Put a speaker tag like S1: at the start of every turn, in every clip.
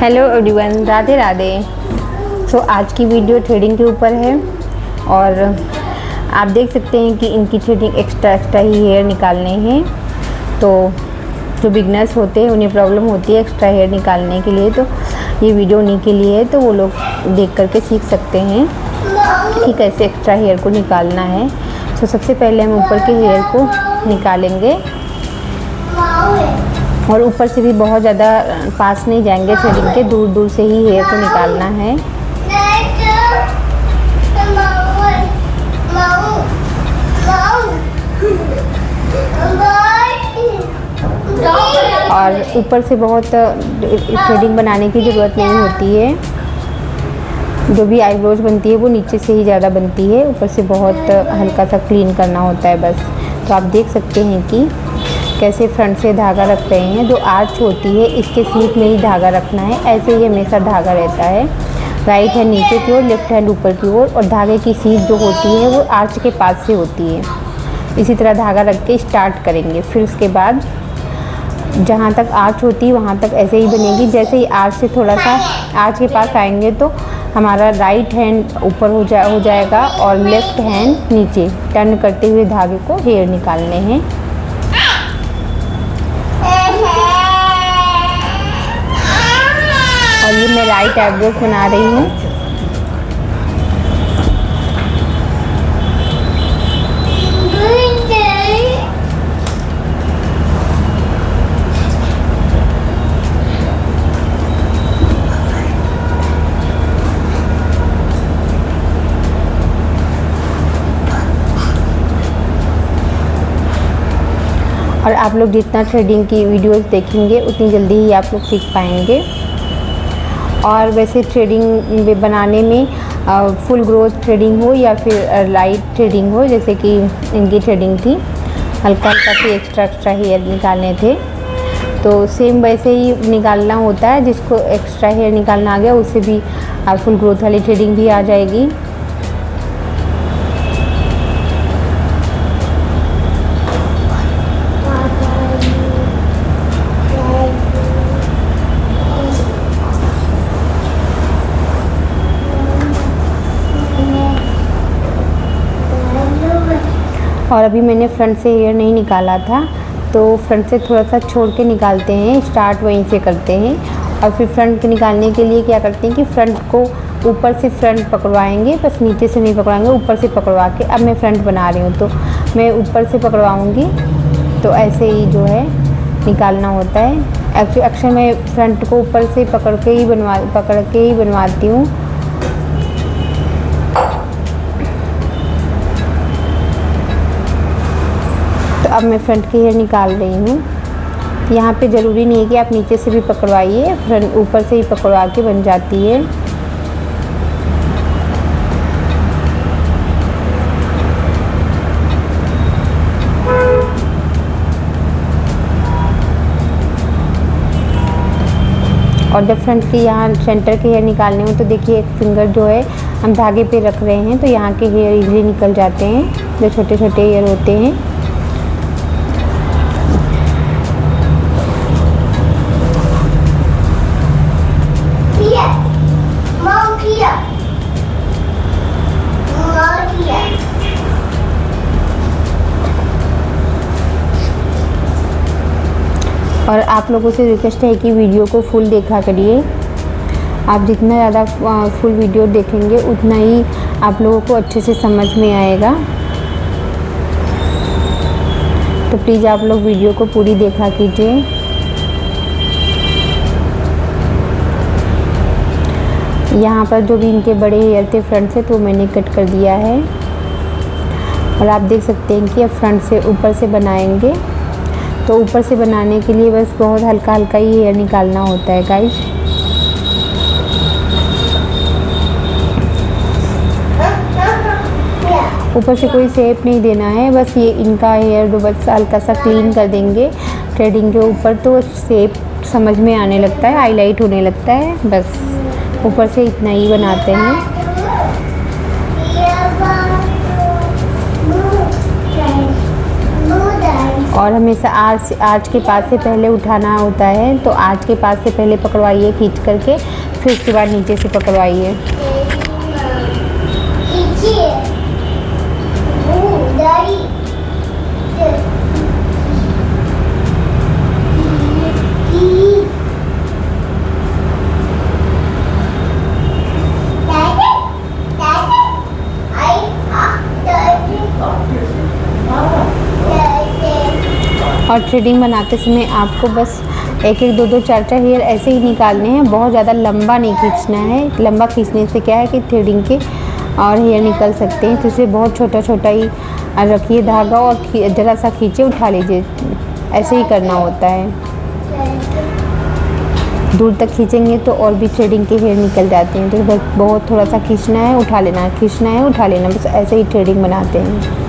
S1: Hello everyone, Radhe Radhe. तो आज की वीडियो थ्रेडिंग के ऊपर है और आप देख सकते हैं कि इनकी थ्रेडिंग एक्स्ट्रा ही हेयर निकालने हैं। तो जो बिगनर्स होते हैं उन्हें प्रॉब्लम होती है एक्स्ट्रा हेयर निकालने के लिए, तो ये वीडियो उन्हीं के लिए है। तो वो लोग देख करके सीख सकते हैं कि कैसे एक्स्ट्रा हेयर को निकालना है। तो सबसे पहले हम ऊपर के हेयर को निकालेंगे और ऊपर से भी बहुत ज़्यादा पास नहीं जाएंगे थ्रेडिंग के, दूर दूर से ही हेयर को निकालना है। और ऊपर से बहुत थ्रेडिंग बनाने की ज़रूरत नहीं होती है। जो भी आईब्रोज बनती है वो नीचे से ही ज़्यादा बनती है, ऊपर से बहुत हल्का सा क्लीन करना होता है बस। तो आप देख सकते हैं कि कैसे फ्रंट से धागा रख रहे हैं। जो आर्च होती है इसके सीट में ही धागा रखना है, ऐसे ही हमेशा धागा रहता है। राइट हैंड नीचे की ओर, लेफ्ट हैंड ऊपर की ओर, और धागे की सीट जो होती है वो आर्च के पास से होती है। इसी तरह धागा रख के स्टार्ट करेंगे। फिर उसके बाद जहाँ तक आर्च होती है वहाँ तक ऐसे ही बनेगी। जैसे ही आर्च से थोड़ा सा आर्च के पास आएंगे तो हमारा राइट हैंड ऊपर हो जाएगा और लेफ्ट हैंड नीचे टर्न करते हुए धागे को हेयर निकालने हैं। और ये मैं राइट आईब्रोज बना रही हूँ। और आप लोग जितना थ्रेडिंग की वीडियोस देखेंगे उतनी जल्दी ही आप लोग सीख पाएंगे। और वैसे थ्रेडिंग बनाने में फुल ग्रोथ थ्रेडिंग हो या फिर लाइट थ्रेडिंग हो, जैसे कि इनकी थ्रेडिंग थी, हल्का हल्का से एक्स्ट्रा हेयर निकालने थे, तो सेम वैसे ही निकालना होता है। जिसको एक्स्ट्रा हेयर निकालना आ गया उससे भी फुल ग्रोथ वाली थ्रेडिंग भी आ जाएगी। और अभी मैंने फ्रंट से हेयर नहीं निकाला था, तो फ्रंट से थोड़ा सा छोड़ के निकालते हैं, स्टार्ट वहीं से करते हैं। और फिर फ्रंट के निकालने के लिए क्या करते हैं कि फ्रंट को ऊपर से फ्रंट पकड़वाएंगे, बस नीचे से नहीं पकड़वाएंगे, ऊपर से पकड़वा के। अब मैं फ्रंट बना रही हूँ तो मैं ऊपर से पकड़वाऊँगी, तो ऐसे ही जो है निकालना होता है। अक्सर मैं फ्रंट को ऊपर से पकड़ के ही बनवाती हूँ। अब मैं फ्रंट की हेयर निकाल रही हूँ। यहाँ पे ज़रूरी नहीं है कि आप नीचे से भी पकड़वाइए, फ्रंट ऊपर से ही पकड़वा के बन जाती है। और जब फ्रंट के यहाँ सेंटर के हेयर निकालने हो तो देखिए एक फिंगर जो है हम धागे पे रख रहे हैं, तो यहाँ के हेयर इजीली निकल जाते हैं, जो छोटे छोटे हेयर होते हैं। और आप लोगों से रिक्वेस्ट है कि वीडियो को फुल देखा करिए। आप जितना ज़्यादा फुल वीडियो देखेंगे उतना ही आप लोगों को अच्छे से समझ में आएगा। तो प्लीज़ आप लोग वीडियो को पूरी देखा कीजिए। यहाँ पर जो भी इनके बड़े हेयर थे फ्रंट से, तो मैंने कट कर दिया है। और आप देख सकते हैं कि अब फ्रंट से ऊपर से बनाएंगे, तो ऊपर से बनाने के लिए बस बहुत हल्का हल्का ही हेयर निकालना होता है गाइस। ऊपर से कोई शेप नहीं देना है, बस ये इनका हेयर जो बस हल्का सा क्लीन कर देंगे थ्रेडिंग के ऊपर, तो शेप समझ में आने लगता है, हाईलाइट होने लगता है। बस ऊपर से इतना ही बनाते हैं। और हमेशा आर्च के पास से पहले उठाना होता है, तो आर्च के पास से पहले पकड़वाइए खींच करके, फिर उसके बाद नीचे से पकड़वाइए। और थ्रेडिंग बनाते समय आपको बस एक एक दो दो चार चार हेयर ऐसे ही निकालने हैं, बहुत ज़्यादा लंबा नहीं खींचना है। लंबा खींचने से क्या है कि थ्रेडिंग के और हेयर निकल सकते हैं, तो इसे बहुत छोटा छोटा ही रखिए धागा और ज़रा सा खींचे उठा लीजिए, ऐसे ही करना होता है। दूर तक खींचेंगे तो और भी थ्रेडिंग के हेयर निकल जाते हैं, तो बस बहुत थोड़ा सा खींचना है, उठा लेना, खींचना है, उठा लेना, बस ऐसे ही थ्रेडिंग बनाते हैं।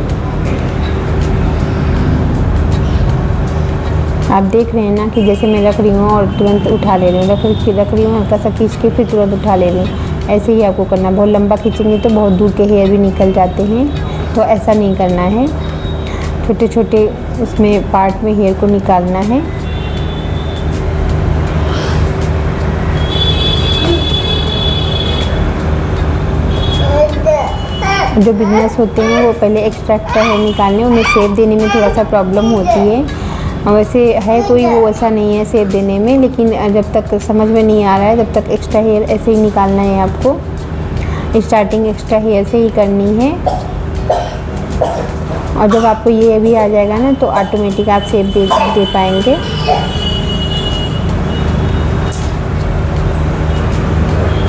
S1: आप देख रहे हैं ना कि जैसे मैं रख रही हूँ और तुरंत उठा ले रही हूँ, रख रही हूँ, हल्का सा खींच के फिर तुरंत उठा ले रही हूँ। ऐसे ही आपको करना। बहुत लंबा खींचेंगे तो बहुत दूर के हेयर भी निकल जाते हैं, तो ऐसा नहीं करना है। छोटे छोटे उसमें पार्ट में हेयर को निकालना है। जो बिगनर्स होते हैं वो पहले एक्स्ट्रा हेयर निकालने, उन्हें शेप देने में थोड़ा सा प्रॉब्लम होती है। वैसे है कोई वो ऐसा नहीं है शेप देने में, लेकिन जब तक समझ में नहीं आ रहा है तब तक एक्स्ट्रा हेयर ऐसे ही निकालना है आपको। स्टार्टिंग एक्स्ट्रा हेयर से ही करनी है, और जब आपको ये भी आ जाएगा ना तो ऑटोमेटिक आप शेप दे पाएंगे।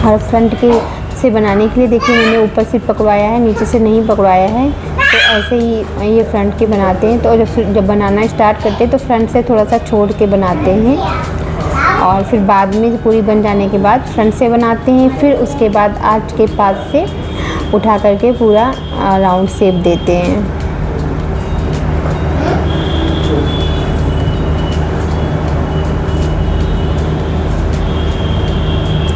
S1: और फ्रंट के से बनाने के लिए देखिए मैंने ऊपर से पकवाया है, नीचे से नहीं पकवाया है, तो ऐसे ही ये फ्रंट के बनाते हैं। तो जब बनाना स्टार्ट करते हैं तो फ्रंट से थोड़ा सा छोड़ के बनाते हैं, और फिर बाद में पूरी बन जाने के बाद फ्रंट से बनाते हैं, फिर उसके बाद आर्च के पास से उठा करके पूरा राउंड शेप देते हैं।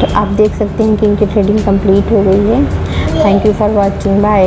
S1: तो आप देख सकते हैं कि इनकी थ्रेडिंग कंप्लीट हो गई है। Thank you for watching, bye.